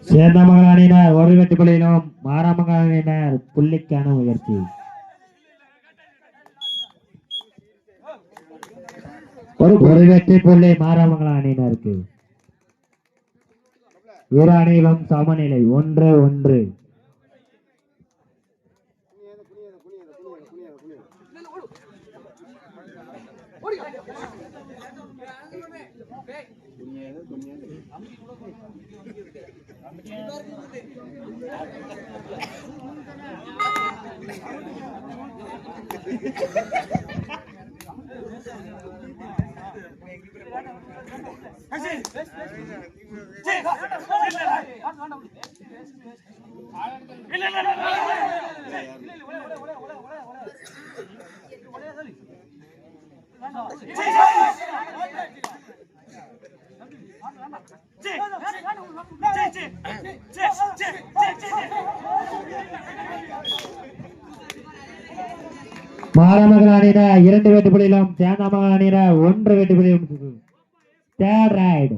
சேந்தமங்கலம் அணியினர் ஒரு வெற்றி புள்ளியிலும் மாராமங்கலம் அணியினர் புள்ளிக்கான முயற்சி. ஒரு வெற்றி புள்ளி மாராமங்கலம் அணியினருக்கு. இரு அணியிலும் சமநிலை 1-1. மாராமங்கலம் அணியினர் 2 வெற்றி புள்ளியிலும் சேந்தமங்கலம் அணியினர் 1 வெற்றி புள்ளியிலும். தேர்ட் ரைடு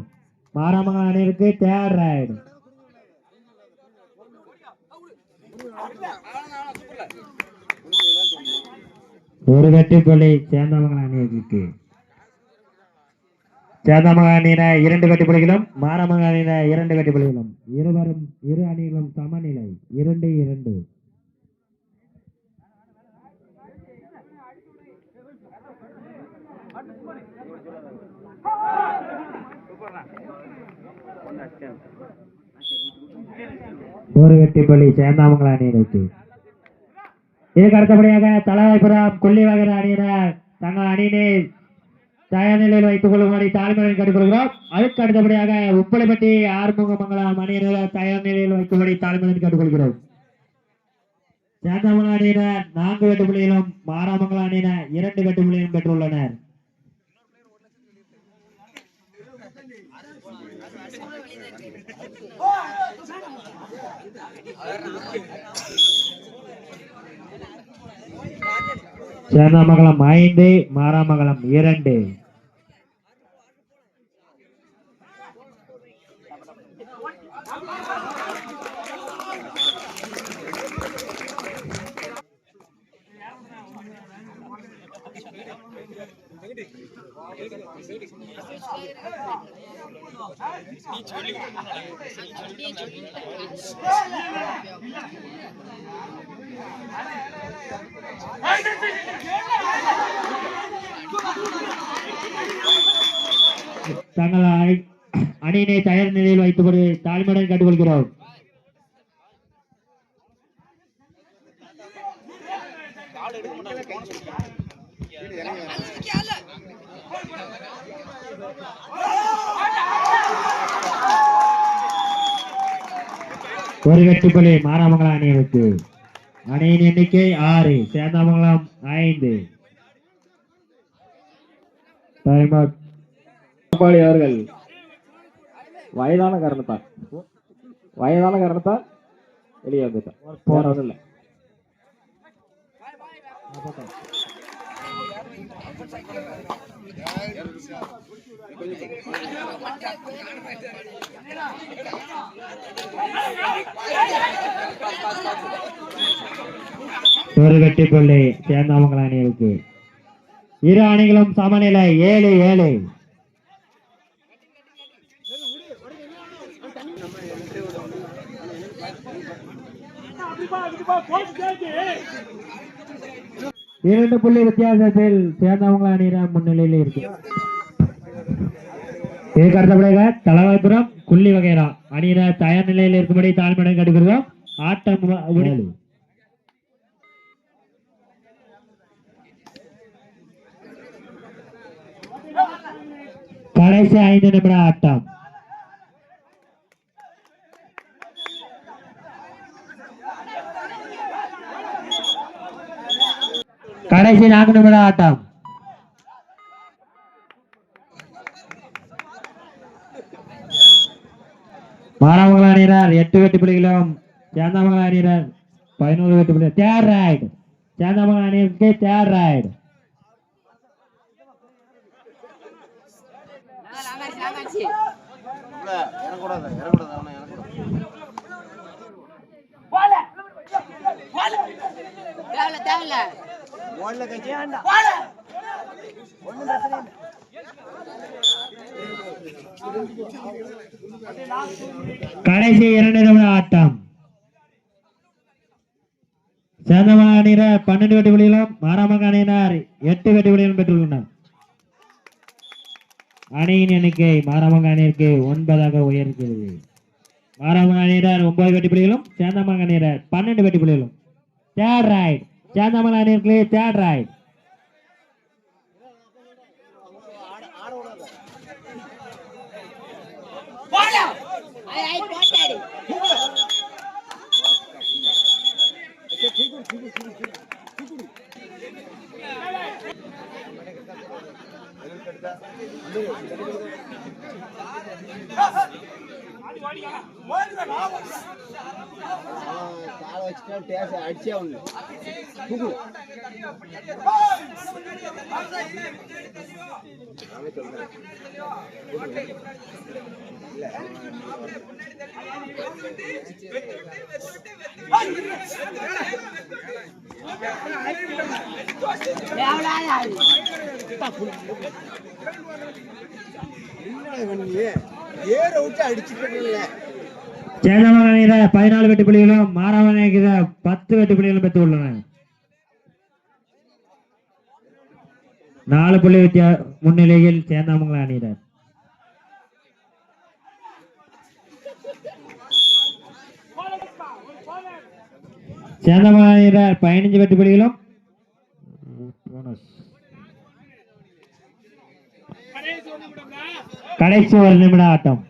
மாராமங்கலம் அணியிற்கு. Third raid. ஒரு வெற்றி புள்ளி சேந்தமங்கலம் அணியிற்கு. சேந்தமங்கலம் அணியினர் 2 வெற்றி புள்ளிகளும் மாராமங்கலம் அணியினர் 2 வெற்றி புள்ளிகளும். இரு அணிகளும் சமநிலை 2-2. ஒரு வெற்றி புள்ளி சேந்தாமங்கலம் அணியினருக்கு. இதுக்கு அடுத்தபடியாக தலைவாய்புரம் கொல்லிவகர அணியினர் தங்கள் அணியினை தயார் நிலையில் வைத்துக் கொள்ளும்படி தாழ்மையுடன் கேட்டுக்கொள்கிறோம். அதுக்கு அடுத்தபடியாக உப்பளப்பட்டி ஆறுமுகமங்கலம் அணியினர் தயார் நிலையில் வைக்கும்படி தாழ்மையுடன் கேட்டுக்கொள்கிறோம். சேந்தாமங்கலம் அணியினர் 4 வெற்றி புள்ளியிலும் மாராமங்கலம் அணியினர் 2 வெற்றி புள்ளியிலும் பெற்றுள்ளனர். சேந்தாமங்கலம் 5 மாராமங்கலம் 2. தங்கள் அணியினை தயார் நிலையில் வைத்துக் தாழ்மையுடன் கேட்டுக்கொள்கிறோம். ஒரு வெற்றி புள்ளி மாராமங்கலம் அணியிற்கு. அணியின் எண்ணிக்கை 6, சேந்தாமங்கலம் 5. அவர்கள் வயதான காரணத்தால் வெளியே வந்துட்டார். போறதும் இல்லை. ஒரு வெற்றி புள்ளி சேந்தாமங்கலம் அணியிற்கு. இரு அணிகளும் சமநிலை 7-7. இரண்டு புள்ளி வித்தியாசத்தில் சேந்தமங்கலம் அணியினர் முன்னிலையில் இருக்கு. இதுக்கு அடுத்தபடியாக தலைவாய்புரம் குள்ளி வகைரா அணியினர் தயார் நிலையில் இருக்கும்படி தாழ்மையுடன் கேட்டுக்கிறோம். ஆட்டம் கடைசி 5 நிமிட ஆட்டம். கடைசி 4 நிமிட ஆட்டம். மாராமங்கலம் அணியினர் 8 வெற்றி புள்ளிகளும் சேந்தமங்கலம் அணியினர் 11 வெற்றி புள்ளிகள். தேர்ட் ரைடு சேந்தமங்கலம் அணியிற்கு. Third raid. கடைசி 2 நிமிட ஆட்டம். சேந்தமங்கலம் அணியினர் 12 வெற்றி புள்ளிகளும் மாராமங்க அணியினர் 8 வெற்றி புள்ளிகளும் பெற்றுள்ளனர். அணியின் எண்ணிக்கை மாராமங்க அணியிற்கு 9 உயர்கிறது. மாராமங்க அணியினர் 9 வெற்றி புள்ளிகளும் சேந்தமங்கலம் அணியினர் 12 வெற்றி புள்ளிகளும். தேர்ட் ரைட் சேந்தமங்கலம் அணியிற்கு தேர்ட் ரைட். அடிச்சே ஒண்ணு ஏற விட்டு அடிச்சுட்டு சேந்தமங்கலம் அணியினர் 14 வெற்றி புள்ளிகளும் மாராமங்க அணியினர் 10 வெற்றி புள்ளிகளும் பெற்றுள்ளனர். 4 புள்ளி முன்னிலையில் சேந்தமங்கலம் அணியினர். சேந்தமங்கலம் அணியினர் 15 வெற்றி புள்ளிகளும் கடைசி 1 நிமிட ஆட்டம்.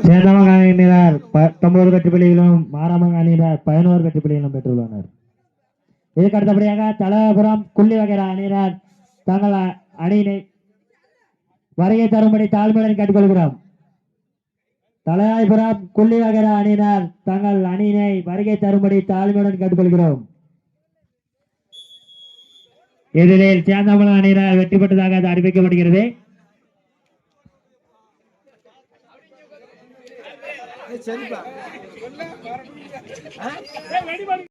சேந்தமங்கலம் அணியினர் 19 வெற்றி புள்ளிகளும் மாராமங்க அணியினர் 11 வெற்றி புள்ளிகளும் பெற்றுள்ளனர். இதுக்கு அடுத்தபடியாக தலபுரம் குள்ளி வகைரா அணியினர் தங்கள் அணியினை வருகை தரும்படி தாழ்மையுடன் கேட்டுக்கொள்கிறோம். தலையாய்புரம் குள்ளி வகைரா அணியினர் தங்கள் அணியினை வருகை தரும்படி தாழ்மையுடன் கேட்டுக்கொள்கிறோம். இதில் சேந்தமங்கலம் அணியினர் வெற்றி பெற்றதாக அறிவிக்கப்படுகிறது. சரிப்பா